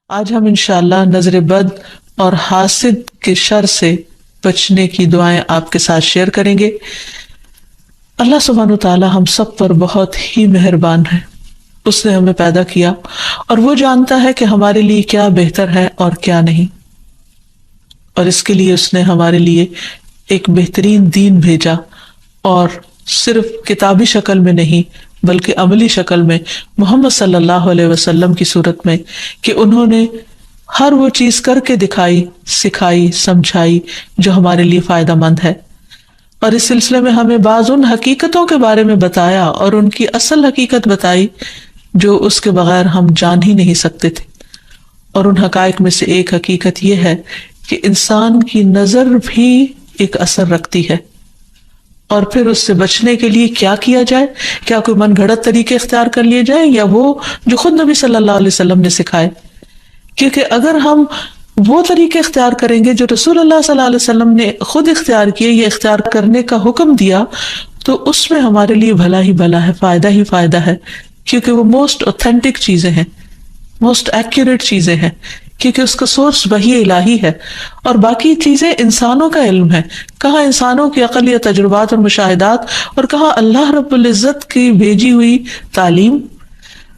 آج ہم انشاءاللہ نظر بد اور حاسد کے شر سے بچنے کی دعائیں آپ کے ساتھ شیئر کریں گے۔ اللہ سبحانہ وتعالی ہم سب پر بہت ہی مہربان ہے۔ اس نے ہمیں پیدا کیا اور وہ جانتا ہے کہ ہمارے لیے کیا بہتر ہے اور کیا نہیں، اور اس کے لیے اس نے ہمارے لیے ایک بہترین دین بھیجا، اور صرف کتابی شکل میں نہیں بلکہ عملی شکل میں محمد صلی اللہ علیہ وسلم کی صورت میں، کہ انہوں نے ہر وہ چیز کر کے دکھائی، سکھائی، سمجھائی جو ہمارے لیے فائدہ مند ہے، اور اس سلسلے میں ہمیں بعض ان حقیقتوں کے بارے میں بتایا اور ان کی اصل حقیقت بتائی جو اس کے بغیر ہم جان ہی نہیں سکتے تھے۔ اور ان حقائق میں سے ایک حقیقت یہ ہے کہ انسان کی نظر بھی ایک اثر رکھتی ہے، اور پھر اس سے بچنے کے لیے کیا کیا جائے، کیا کوئی من گھڑت طریقے اختیار کر لیے جائے یا وہ جو خود نبی صلی اللہ علیہ وسلم نے سکھائے؟ کیونکہ اگر ہم وہ طریقے اختیار کریں گے جو رسول اللہ صلی اللہ علیہ وسلم نے خود اختیار کیے یا اختیار کرنے کا حکم دیا، تو اس میں ہمارے لیے بھلا ہی بھلا ہے، فائدہ ہی فائدہ ہے، کیونکہ وہ موسٹ اوتھینٹک چیزیں ہیں، موسٹ ایکوریٹ چیزیں ہیں، کیونکہ اس کا سورس وحی الہی ہے، اور باقی چیزیں انسانوں کا علم ہے، کہاں انسانوں کی عقل یا تجربات اور مشاہدات، اور کہاں اللہ رب العزت کی بھیجی ہوئی تعلیم۔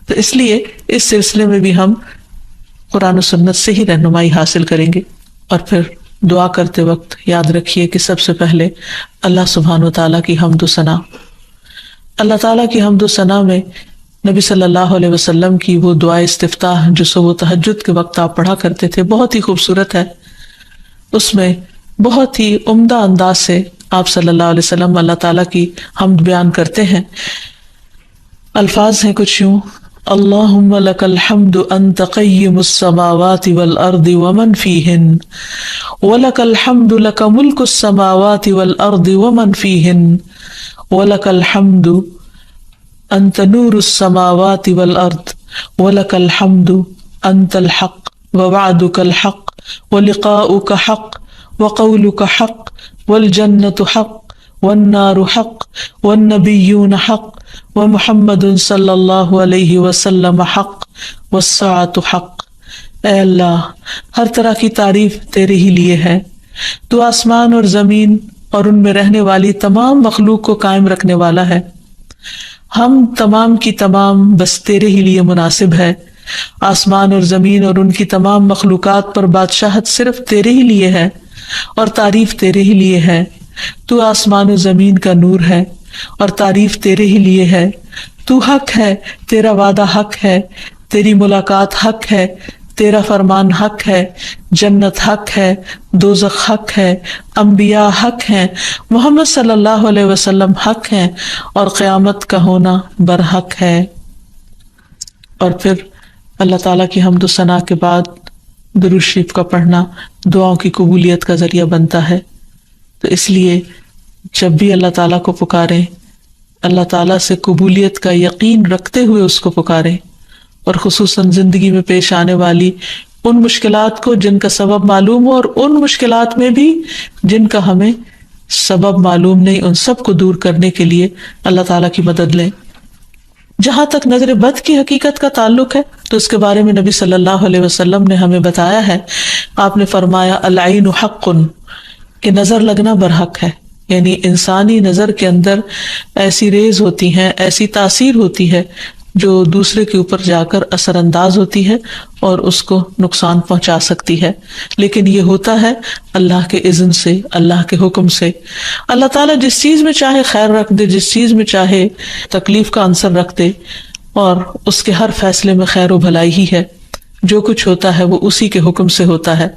تو اس لیے اس سلسلے میں بھی ہم قرآن و سنت سے ہی رہنمائی حاصل کریں گے۔ اور پھر دعا کرتے وقت یاد رکھیے کہ سب سے پہلے اللہ سبحانہ وتعالیٰ کی حمد و ثنا، اللہ تعالیٰ کی حمد و ثنا میں نبی صلی اللہ علیہ وسلم کی وہ دعائے استفتاح جو صبح تہجد کے وقت آپ پڑھا کرتے تھے بہت ہی خوبصورت ہے۔ اس میں بہت ہی عمدہ انداز سے آپ صلی اللہ علیہ وسلم اللہ تعالیٰ کی حمد بیان کرتے ہیں۔ الفاظ ہیں کچھ یوں: اللہم لک الحمد انت قیم السماوات والارض ومن فیہن، ولک الحمد لک ملک السماوات والارض ومن فیہن، ولک الحمد انت نور السماوات والارض، ولک الحمد انت الحق ووعدک الحق ولقاؤک حق وقولک حق والجنة حق والنار حق والنبیون حق ومحمد صلی اللہ علیہ وسلم حق والساعة حق۔ اے اللہ، ہر طرح کی تعریف تیرے ہی لیے ہے، تو آسمان اور زمین اور ان میں رہنے والی تمام مخلوق کو قائم رکھنے والا ہے، ہم تمام کی تمام بس تیرے ہی لیے مناسب ہے، آسمان اور زمین اور ان کی تمام مخلوقات پر بادشاہت صرف تیرے ہی لیے ہے اور تعریف تیرے ہی لیے ہے، تو آسمان و زمین کا نور ہے اور تعریف تیرے ہی لیے ہے، تو حق ہے، تیرا وعدہ حق ہے، تیری ملاقات حق ہے، تیرا فرمان حق ہے، جنت حق ہے، دوزخ حق ہے، انبیاء حق ہیں، محمد صلی اللہ علیہ وسلم حق ہیں، اور قیامت کا ہونا برحق ہے۔ اور پھر اللہ تعالیٰ کی حمد و ثنا کے بعد درود شریف کا پڑھنا دعاؤں کی قبولیت کا ذریعہ بنتا ہے۔ تو اس لیے جب بھی اللہ تعالیٰ کو پکاریں، اللہ تعالیٰ سے قبولیت کا یقین رکھتے ہوئے اس کو پکاریں، اور خصوصاً زندگی میں پیش آنے والی ان مشکلات کو جن کا سبب معلوم ہو، اور ان مشکلات میں بھی جن کا ہمیں سبب معلوم نہیں، ان سب کو دور کرنے کے لیے اللہ تعالیٰ کی مدد لیں۔ جہاں تک نظر بد کی حقیقت کا تعلق ہے تو اس کے بارے میں نبی صلی اللہ علیہ وسلم نے ہمیں بتایا ہے۔ آپ نے فرمایا العین حق، کہ نظر لگنا برحق ہے، یعنی انسانی نظر کے اندر ایسی ریز ہوتی ہیں، ایسی تاثیر ہوتی ہے جو دوسرے کے اوپر جا کر اثر انداز ہوتی ہے اور اس کو نقصان پہنچا سکتی ہے، لیکن یہ ہوتا ہے اللہ کے اذن سے، اللہ کے حکم سے۔ اللہ تعالیٰ جس چیز میں چاہے خیر رکھ دے، جس چیز میں چاہے تکلیف کا عنصر رکھ دے، اور اس کے ہر فیصلے میں خیر و بھلائی ہی ہے۔ جو کچھ ہوتا ہے وہ اسی کے حکم سے ہوتا ہے۔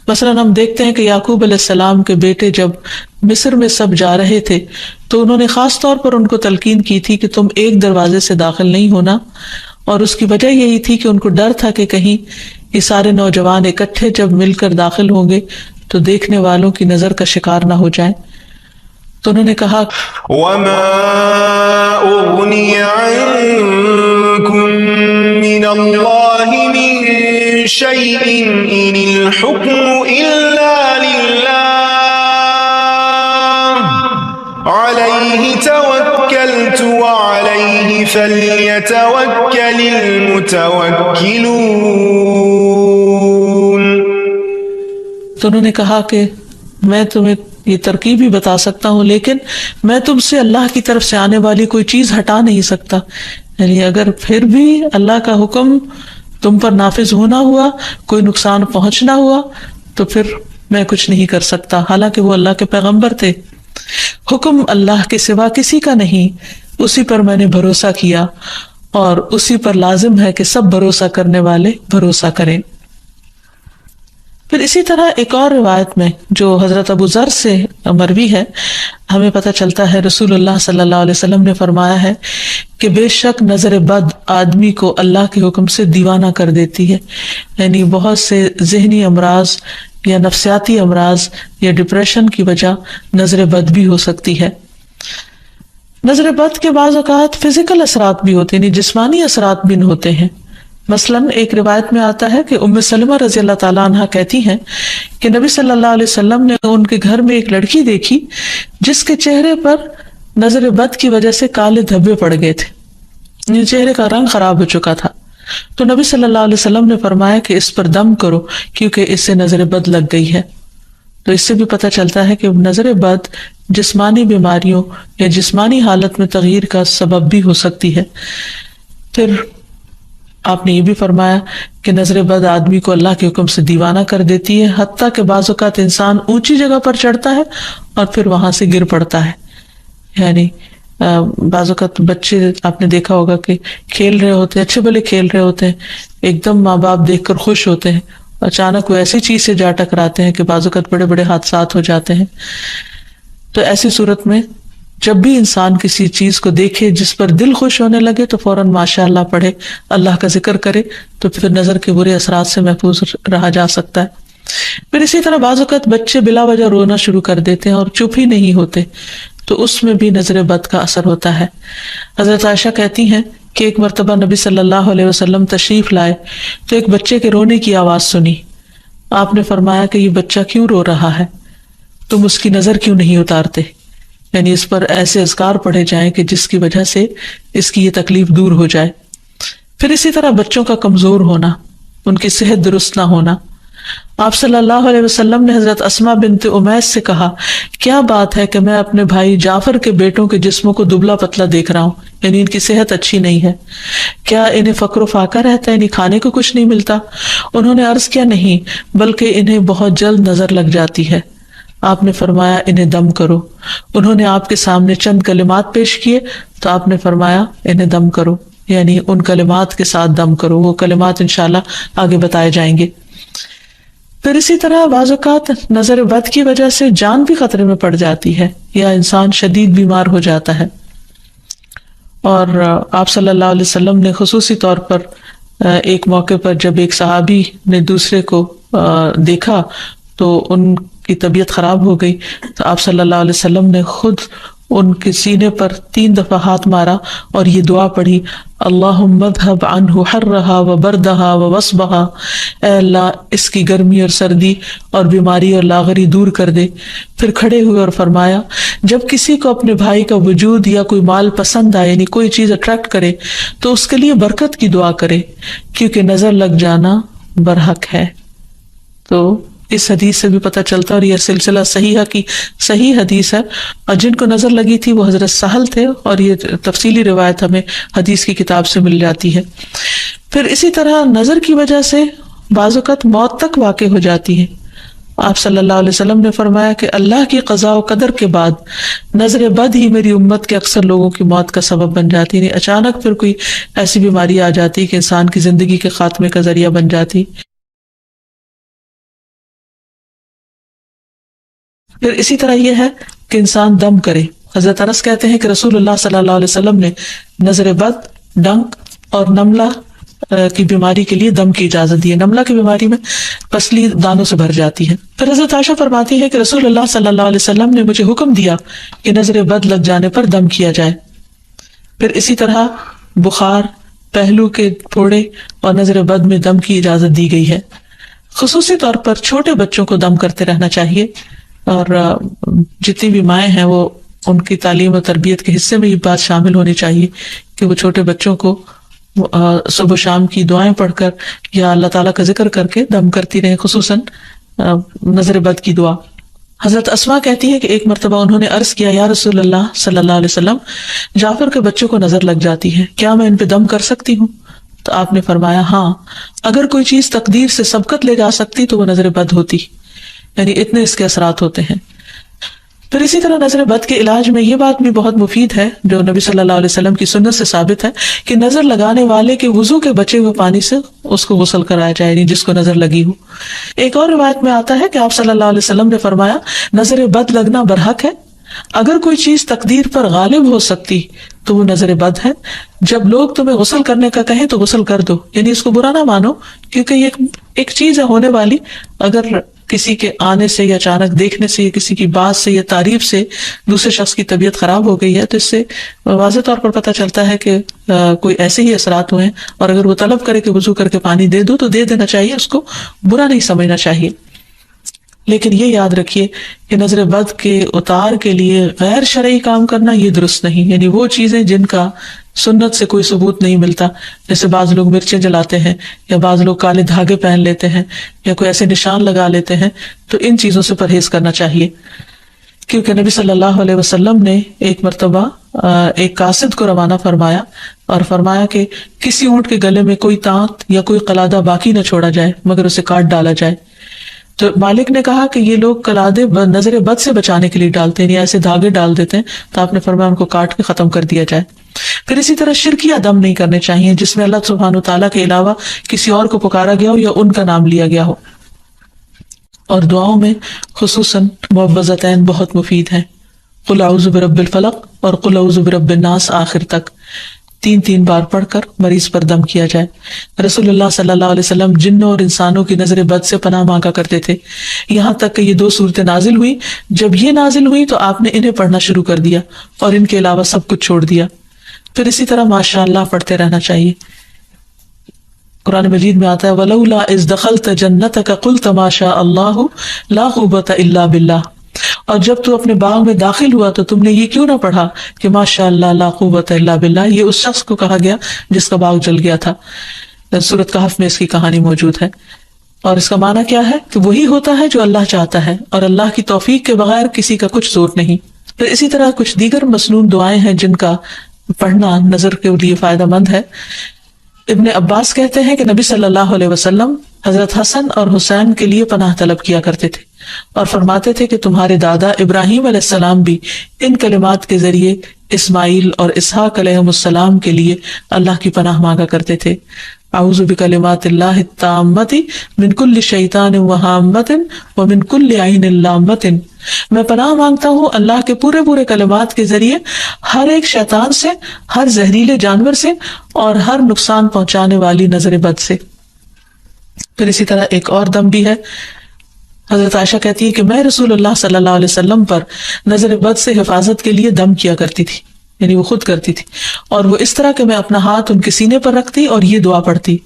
مثلاً ہم دیکھتے ہیں کہ یعقوب علیہ السلام کے بیٹے جب مصر میں سب جا رہے تھے تو انہوں نے خاص طور پر ان کو تلقین کی تھی کہ تم ایک دروازے سے داخل نہیں ہونا، اور اس کی وجہ یہی تھی کہ ان کو ڈر تھا کہ کہیں یہ سارے نوجوان اکٹھے جب مل کر داخل ہوں گے تو دیکھنے والوں کی نظر کا شکار نہ ہو جائیں۔ تو انہوں نے کہا وَمَا أُغْنِيَ عَنْكُمْ مِنَ اللَّهِ مِنْ شَيْءٍ إِنِ الْحُكْمُ إِلَّا لِلَّهِ عَلَيْهِ تَوَكَّلْتُ وَعَلَيْهِ فَلْيَتَوَكَّلِ الْمُتَوَكِّلُونَ۔ تو انہوں نے کہا کہ میں تمہیں یہ ترکیب بھی بتا سکتا ہوں، لیکن میں تم سے اللہ کی طرف سے آنے والی کوئی چیز ہٹا نہیں سکتا، یعنی اگر پھر بھی اللہ کا حکم تم پر نافذ ہونا ہوا، کوئی نقصان پہنچنا ہوا، تو پھر میں کچھ نہیں کر سکتا. حالانکہ وہ اللہ کے پیغمبر تھے. حکم اللہ کے سوا کسی کا نہیں، اسی پر میں نے بھروسہ کیا اور اسی پر لازم ہے کہ سب بھروسہ کرنے والے بھروسہ کریں. پھر اسی طرح ایک اور روایت میں جو حضرت ابو ذر سے مروی ہے، ہمیں پتہ چلتا ہے رسول اللہ صلی اللہ علیہ وسلم نے فرمایا ہے کہ بے شک نظر بد آدمی کو اللہ کے حکم سے دیوانہ کر دیتی ہے. یعنی بہت سے ذہنی امراض یا نفسیاتی امراض یا ڈپریشن کی وجہ نظر بد بھی ہو سکتی ہے. نظر بد کے بعض اوقات فزیکل اثرات بھی ہوتے ہیں، یعنی جسمانی اثرات بھی ہوتے ہیں. مثلاً ایک روایت میں آتا ہے کہ ام سلمہ رضی اللہ تعالیٰ عنہ کہتی ہیں کہ نبی صلی اللہ علیہ وسلم نے ان کے گھر میں ایک لڑکی دیکھی جس کے چہرے پر نظر بد کی وجہ سے کالے دھبے پڑ گئے تھے، چہرے کا رنگ خراب ہو چکا تھا. تو نبی صلی اللہ علیہ وسلم نے فرمایا کہ اس پر دم کرو کیونکہ اس سے نظر بد لگ گئی ہے. تو اس سے بھی پتہ چلتا ہے کہ نظر بد جسمانی بیماریوں یا جسمانی حالت میں تغییر کا سبب بھی ہو سکتی ہے. پھر آپ نے یہ بھی فرمایا کہ نظر بد آدمی کو اللہ کے حکم سے دیوانہ کر دیتی ہے، حتیٰ کہ بعض اوقات انسان اونچی جگہ پر چڑھتا ہے اور پھر وہاں سے گر پڑتا ہے. یعنی بعض اوقات بچے آپ نے دیکھا ہوگا کہ کھیل رہے ہوتے ہیں، اچھے بھلے کھیل رہے ہوتے ہیں، ایک دم ماں باپ دیکھ کر خوش ہوتے ہیں، اچانک وہ ایسی چیز سے جا ٹکراتے ہیں کہ بعض اوقات بڑے بڑے حادثات ہو جاتے ہیں. تو ایسی صورت میں جب بھی انسان کسی چیز کو دیکھے جس پر دل خوش ہونے لگے تو فوراً ماشاء اللہ پڑھے، اللہ کا ذکر کرے، تو پھر نظر کے برے اثرات سے محفوظ رہا جا سکتا ہے. پھر اسی طرح بعض اوقات بچے بلا وجہ رونا شروع کر دیتے ہیں اور چپ ہی نہیں ہوتے، تو اس میں بھی نظر بد کا اثر ہوتا ہے. حضرت عائشہ کہتی ہیں کہ ایک مرتبہ نبی صلی اللہ علیہ وسلم تشریف لائے تو ایک بچے کے رونے کی آواز سنی. آپ نے فرمایا کہ یہ بچہ کیوں رو رہا ہے، تم اس کی نظر کیوں نہیں اتارتے، یعنی اس پر ایسے اذکار پڑھے جائیں کہ جس کی وجہ سے اس کی یہ تکلیف دور ہو جائے. پھر اسی طرح بچوں کا کمزور ہونا، ان کی صحت درست نہ ہونا. آپ صلی اللہ علیہ وسلم نے حضرت اسماء بنت امیس سے کہا، کیا بات ہے کہ میں اپنے بھائی جعفر کے بیٹوں کے جسموں کو دبلا پتلا دیکھ رہا ہوں، یعنی ان کی صحت اچھی نہیں ہے، کیا انہیں فقر و فاقہ رہتا ہے، یعنی کھانے کو کچھ نہیں ملتا؟ انہوں نے عرض کیا، نہیں، بلکہ انہیں بہت جلد نظر لگ جاتی ہے. آپ نے فرمایا انہیں دم کرو. انہوں نے آپ کے سامنے چند کلمات پیش کیے تو آپ نے فرمایا انہیں دم کرو، یعنی ان کلمات کے ساتھ دم کرو. وہ کلمات انشاءاللہ آگے بتائے جائیں گے. پھر اسی طرح بعض اوقات نظر بد کی وجہ سے جان بھی خطرے میں پڑ جاتی ہے یا انسان شدید بیمار ہو جاتا ہے. اور آپ صلی اللہ علیہ وسلم نے خصوصی طور پر ایک موقع پر جب ایک صحابی نے دوسرے کو دیکھا تو ان کی طبیعت خراب ہو گئی، تو آپ صلی اللہ علیہ وسلم نے خود ان کے سینے پر 3 دفعہ ہاتھ مارا اور یہ دعا پڑھی، اللہم اذھب عنہ حرہا وبردہا ووصبہا، اے اللہ اس کی گرمی اور سردی اور بیماری اور لاغری دور کر دے. پھر کھڑے ہوئے اور فرمایا، جب کسی کو اپنے بھائی کا وجود یا کوئی مال پسند آئے، یعنی کوئی چیز اٹریکٹ کرے، تو اس کے لیے برکت کی دعا کرے، کیونکہ نظر لگ جانا برحق ہے. تو اس حدیث سے بھی پتہ چلتا، اور یہ سلسلہ صحیح حدیث ہے، اور جن کو نظر لگی تھی وہ حضرت سہل تھے، اور یہ تفصیلی روایت ہمیں حدیث کی کتاب سے مل جاتی ہے. پھر اسی طرح نظر کی وجہ سے بعض اوقات موت تک واقع ہو جاتی ہے. آپ صلی اللہ علیہ وسلم نے فرمایا کہ اللہ کی قضاء و قدر کے بعد نظر بد ہی میری امت کے اکثر لوگوں کی موت کا سبب بن جاتی ہے. اچانک پھر کوئی ایسی بیماری آ جاتی کہ انسان کی زندگی کے خاتمے کا ذریعہ بن جاتی. پھر اسی طرح یہ ہے کہ انسان دم کرے. حضرت انس کہتے ہیں کہ رسول اللہ صلی اللہ علیہ وسلم نے نظر بد، ڈنک اور نملہ کی بیماری کے لیے دم کی اجازت دی ہے. نملہ کی بیماری میں پسلی دانوں سے بھر جاتی ہے. پھر حضرت عائشہ فرماتی ہے کہ رسول اللہ صلی اللہ علیہ وسلم نے مجھے حکم دیا کہ نظر بد لگ جانے پر دم کیا جائے. پھر اسی طرح بخار، پہلو کے پھوڑے اور نظر بد میں دم کی اجازت دی گئی ہے. خصوصی طور پر چھوٹے بچوں کو دم کرتے رہنا چاہیے، اور جتنی بھی مائیں ہیں وہ ان کی تعلیم و تربیت کے حصے میں یہ بات شامل ہونی چاہیے کہ وہ چھوٹے بچوں کو صبح و شام کی دعائیں پڑھ کر یا اللہ تعالیٰ کا ذکر کر کے دم کرتی رہیں، خصوصاً نظر بد کی دعا. حضرت اسما کہتی ہے کہ ایک مرتبہ انہوں نے عرض کیا یا رسول اللہ صلی اللہ علیہ وسلم جعفر کے بچوں کو نظر لگ جاتی ہے, کیا میں ان پہ دم کر سکتی ہوں؟ تو آپ نے فرمایا ہاں, اگر کوئی چیز تقدیر سے سبقت لے جا سکتی تو وہ نظر بد ہوتی, یعنی اتنے اس کے اثرات ہوتے ہیں. پھر اسی طرح نظر بد کے علاج میں یہ بات بھی بہت مفید ہے جو نبی صلی اللہ علیہ وسلم کی سنت سے ثابت ہے کہ نظر لگانے والے کے وضو کے بچے ہوئے پانی سے اس کو غسل کرایا جائے, یعنی جس کو نظر لگی ہو. ایک اور روایت میں آتا ہے کہ آپ صلی اللہ علیہ وسلم نے فرمایا نظر بد لگنا برحق ہے, اگر کوئی چیز تقدیر پر غالب ہو سکتی تو وہ نظر بد ہے. جب لوگ تمہیں غسل کرنے کا کہیں تو غسل کر دو, یعنی اس کو برا نہ مانو, کیونکہ یہ ایک چیز ہے ہونے والی. اگر کسی کے آنے سے یا اچانک دیکھنے سے یا کسی کی بات سے یا تعریف سے دوسرے شخص کی طبیعت خراب ہو گئی ہے تو اس سے واضح طور پر پتہ چلتا ہے کہ کوئی ایسے ہی اثرات ہوئے ہیں, اور اگر وہ طلب کرے کہ وضو کر کے پانی دے دو تو دے دینا چاہیے, اس کو برا نہیں سمجھنا چاہیے. لیکن یہ یاد رکھیے کہ نظر بد کے اتار کے لیے غیر شرعی کام کرنا یہ درست نہیں, یعنی وہ چیزیں جن کا سنت سے کوئی ثبوت نہیں ملتا, جیسے بعض لوگ مرچیں جلاتے ہیں یا بعض لوگ کالے دھاگے پہن لیتے ہیں یا کوئی ایسے نشان لگا لیتے ہیں, تو ان چیزوں سے پرہیز کرنا چاہیے. کیونکہ نبی صلی اللہ علیہ وسلم نے ایک مرتبہ ایک قاصد کو روانہ فرمایا اور فرمایا کہ کسی اونٹ کے گلے میں کوئی تانت یا کوئی قلادہ باقی نہ چھوڑا جائے مگر اسے کاٹ ڈالا جائے. تو مالک نے کہا کہ یہ لوگ قلادے نظر بد سے بچانے کے لیے ڈالتے ہیں یا ایسے دھاگے ڈال دیتے ہیں, تو آپ نے فرمایا ان کو کاٹ کے ختم کر دیا جائے. پھر اسی طرح شرکیہ دم نہیں کرنے چاہیے جس میں اللہ سبحانہ وتعالیٰ کے علاوہ کسی اور کو پکارا گیا ہو یا ان کا نام لیا گیا ہو. اور دعاؤں میں خصوصاً معوذتین بہت مفید ہیں, قل اعوذ برب الفلق اور قل اعوذ برب الناس آخر تک 3 بار پڑھ کر مریض پر دم کیا جائے. رسول اللہ صلی اللہ علیہ وسلم جنوں اور انسانوں کی نظر بد سے پناہ مانگا کرتے تھے, یہاں تک کہ یہ 2 صورتیں نازل ہوئی. جب یہ نازل ہوئی تو آپ نے انہیں پڑھنا شروع کر دیا اور ان کے علاوہ سب کچھ چھوڑ دیا. پھر اسی طرح ماشاء اللہ پڑھتے رہنا چاہیے. قرآن مجید میں آتا ہے وَلَوْلَا إِذْ دَخَلْتَ جَنَّتَكَ قُلْتَ مَا شَاءَ اللَّهُ لَا قُوَّةَ إِلَّا بِاللَّهِ, اور جب تو اپنے باغ میں داخل ہوا تو تم نے یہ کیوں نہ پڑھا کہ ماشاء اللہ لا قوت الا باللہ. یہ اس شخص کو کہا گیا جس کا باغ جل گیا تھا. سورۃ کہف میں اس کی کہانی موجود ہے, اور اس کا معنی کیا ہے کہ وہی ہوتا ہے جو اللہ چاہتا ہے, اور اللہ کی توفیق کے بغیر کسی کا کچھ زور نہیں. پھر اسی طرح کچھ دیگر مسنون دعائیں ہیں جن کا پڑھنا نظر کے لیے فائدہ مند ہے. ابن عباس کہتے ہیں کہ نبی صلی اللہ علیہ وسلم حضرت حسن اور حسین کے لیے پناہ طلب کیا کرتے تھے اور فرماتے تھے کہ تمہارے دادا ابراہیم علیہ السلام بھی ان کلمات کے ذریعے اسماعیل اور اسحاق علیہم السلام کے لیے اللہ کی پناہ مانگا کرتے تھے. اعوذ بکلمات اللہ التامۃ من کل شیطان وہامۃ ومن کل عین لامۃ, میں پناہ مانگتا ہوں اللہ کے پورے کلمات کے ذریعے ہر ایک شیطان سے, ہر زہریلے جانور سے اور ہر نقصان پہنچانے والی نظر بد سے. پھر اسی طرح ایک اور دم بھی ہے. حضرت عائشہ کہتی ہے کہ میں رسول اللہ صلی اللہ علیہ وسلم پر نظر بد سے حفاظت کے لیے دم کیا کرتی تھی, یعنی وہ خود کرتی تھی, اور وہ اس طرح کہ میں اپنا ہاتھ ان کے سینے پر رکھتی اور یہ دعا پڑھتی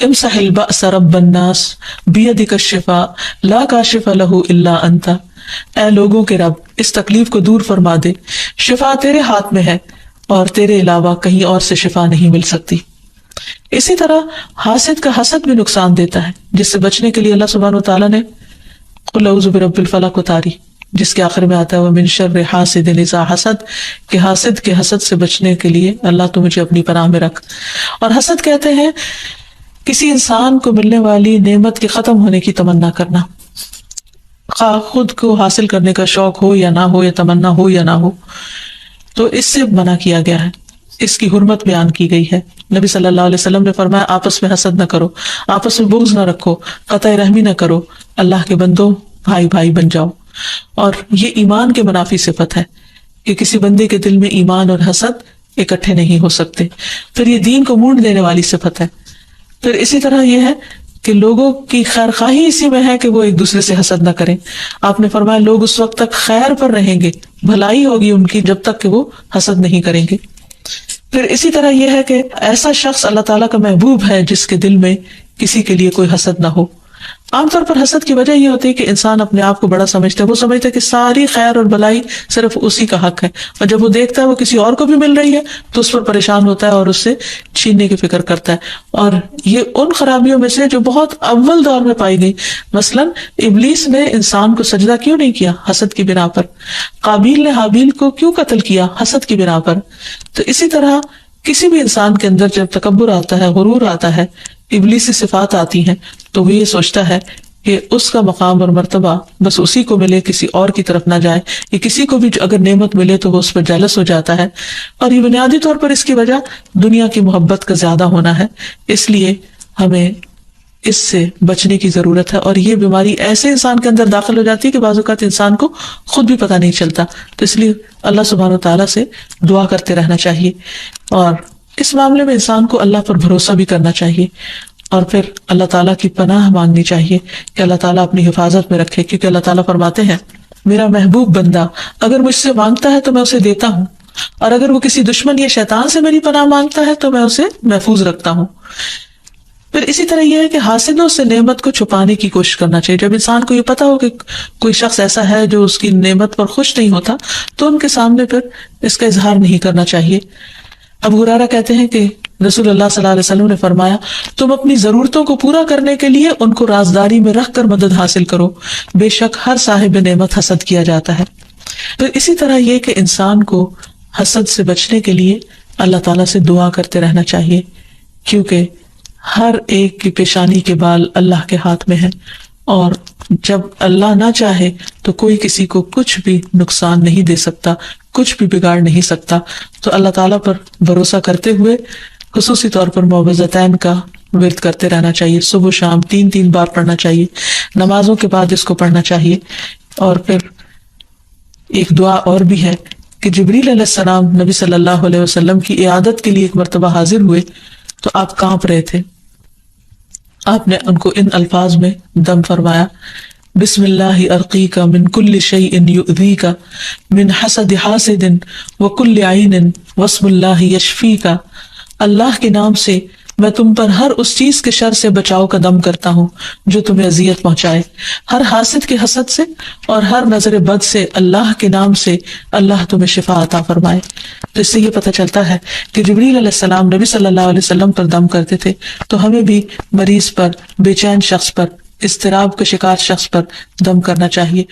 امسح البأس رب الناس بیدک الشفاء لا کاشف لہ الا انت, اے لوگوں کے رب اس تکلیف کو دور فرما دے, شفا تیرے ہاتھ میں ہے اور تیرے علاوہ کہیں اور سے شفا نہیں مل سکتی. اسی طرح حاسد کا حسد بھی نقصان دیتا ہے, جس سے بچنے کے لیے اللہ سبحانہ وتعالیٰ نے قل اعوذ برب الفلق اتاری, جس کے آخر میں آتا ہے ومن شر حاسد اذا حسد, کہ حاسد کے حسد سے بچنے کے لیے اللہ تو مجھے اپنی پناہ میں رکھ. اور حسد کہتے ہیں کسی انسان کو ملنے والی نعمت کے ختم ہونے کی تمنا کرنا, خواہ خود کو حاصل کرنے کا شوق ہو یا نہ ہو, یا تمنا ہو یا نہ ہو, تو اس سے منع کیا گیا ہے, اس کی حرمت بیان کی گئی ہے. نبی صلی اللہ علیہ وسلم نے فرمایا آپس میں حسد نہ کرو, آپس میں بغض نہ رکھو, قطع رحمی نہ کرو, اللہ کے بندوں بھائی بن جاؤ. اور یہ ایمان کے منافی صفت ہے کہ کسی بندے کے دل میں ایمان اور حسد اکٹھے نہیں ہو سکتے. پھر یہ دین کو مونڈ دینے والی صفت ہے. پھر اسی طرح یہ ہے کہ لوگوں کی خیر خواہی اسی میں ہے کہ وہ ایک دوسرے سے حسد نہ کریں. آپ نے فرمایا لوگ اس وقت تک خیر پر رہیں گے, بھلائی ہوگی ان کی, جب تک کہ وہ حسد نہیں کریں گے. پھر اسی طرح یہ ہے کہ ایسا شخص اللہ تعالیٰ کا محبوب ہے جس کے دل میں کسی کے لیے کوئی حسد نہ ہو. عام طور پر حسد کی وجہ یہ ہوتی ہے کہ انسان اپنے آپ کو بڑا سمجھتا ہے، وہ سمجھتا ہے کہ ساری خیر اور بلائی صرف اسی کا حق ہے، اور جب وہ دیکھتا ہے وہ کسی اور کو بھی مل رہی ہے تو اس پر پریشان ہوتا ہے اور اس سے چھیننے کی فکر کرتا ہے. اور یہ ان خرابیوں میں سے جو بہت اول دور میں پائی گئی. مثلا ابلیس نے انسان کو سجدہ کیوں نہیں کیا؟ حسد کی بنا پر. قابیل نے حابیل کو کیوں قتل کیا؟ حسد کی بنا پر. تو اسی طرح کسی بھی انسان کے اندر جب تکبر آتا ہے، غرور آتا ہے، ابلیسی صفات آتی ہیں، تو وہ یہ سوچتا ہے کہ اس کا مقام اور مرتبہ بس اسی کو ملے، کسی اور کی طرف نہ جائے. یا کسی کو بھی اگر نعمت ملے تو وہ اس پر جیلس ہو جاتا ہے. اور یہ بنیادی طور پر اس کی وجہ دنیا کی محبت کا زیادہ ہونا ہے. اس لیے ہمیں اس سے بچنے کی ضرورت ہے. اور یہ بیماری ایسے انسان کے اندر داخل ہو جاتی ہے کہ بعض اوقات انسان کو خود بھی پتہ نہیں چلتا. تو اس لیے اللہ سبحانہ و تعالیٰ سے دعا کرتے رہنا چاہیے، اور اس معاملے میں انسان کو اللہ پر بھروسہ بھی کرنا چاہیے، اور پھر اللہ تعالیٰ کی پناہ مانگنی چاہیے کہ اللہ تعالیٰ اپنی حفاظت میں رکھے. کیونکہ اللہ تعالیٰ فرماتے ہیں میرا محبوب بندہ اگر مجھ سے مانگتا ہے تو میں اسے دیتا ہوں، اور اگر وہ کسی دشمن یا شیطان سے میری پناہ مانگتا ہے تو میں اسے محفوظ رکھتا ہوں. پھر اسی طرح یہ ہے کہ حاسدوں سے نعمت کو چھپانے کی کوشش کرنا چاہیے. جب انسان کو یہ پتا ہو کہ کوئی شخص ایسا ہے جو اس کی نعمت پر خوش نہیں ہوتا تو ان کے سامنے پھر اس کا اظہار نہیں کرنا چاہیے. ابو ہریرہ کہتے ہیں کہ رسول اللہ صلی اللہ علیہ وسلم نے فرمایا تم اپنی ضرورتوں کو پورا کرنے کے لیے ان کو رازداری میں رکھ کر مدد حاصل کرو، بے شک ہر صاحب نعمت حسد کیا جاتا ہے. پھر اسی طرح یہ کہ انسان کو حسد سے بچنے کے لیے اللہ تعالیٰ سے دعا کرتے رہنا چاہیے، کیونکہ ہر ایک کی پیشانی کے بال اللہ کے ہاتھ میں ہے، اور جب اللہ نہ چاہے تو کوئی کسی کو کچھ بھی نقصان نہیں دے سکتا، کچھ بھی بگاڑ نہیں سکتا. تو اللہ تعالیٰ پر بھروسہ کرتے ہوئے خصوصی طور پر معوذتین کا ورد کرتے رہنا چاہیے. صبح شام 3 بار پڑھنا چاہیے، نمازوں کے بعد اس کو پڑھنا چاہیے. اور پھر ایک دعا اور بھی ہے کہ جبریل علیہ السلام نبی صلی اللہ علیہ وسلم کی عیادت کے لیے ایک مرتبہ حاضر ہوئے تو آپ کانپ رہے تھے. آپ نے ان کو ان الفاظ میں دم فرمایا، بسم اللہ ارقیک من کل شیء یؤذیک من حسد حاسد وکل عین واسم اللہ یشفیک. اللہ کے نام سے میں تم پر ہر اس چیز کے شر سے بچاؤ کا دم کرتا ہوں جو تمہیں اذیت پہنچائے، ہر حاسد کے حسد سے اور ہر نظر بد سے. اللہ کے نام سے اللہ تمہیں شفا عطا فرمائے. تو اس سے یہ پتہ چلتا ہے کہ جبریل علیہ السلام نبی صلی اللہ علیہ وسلم پر دم کرتے تھے، تو ہمیں بھی مریض پر، بے چین شخص پر، اضطراب کے شکار شخص پر دم کرنا چاہیے.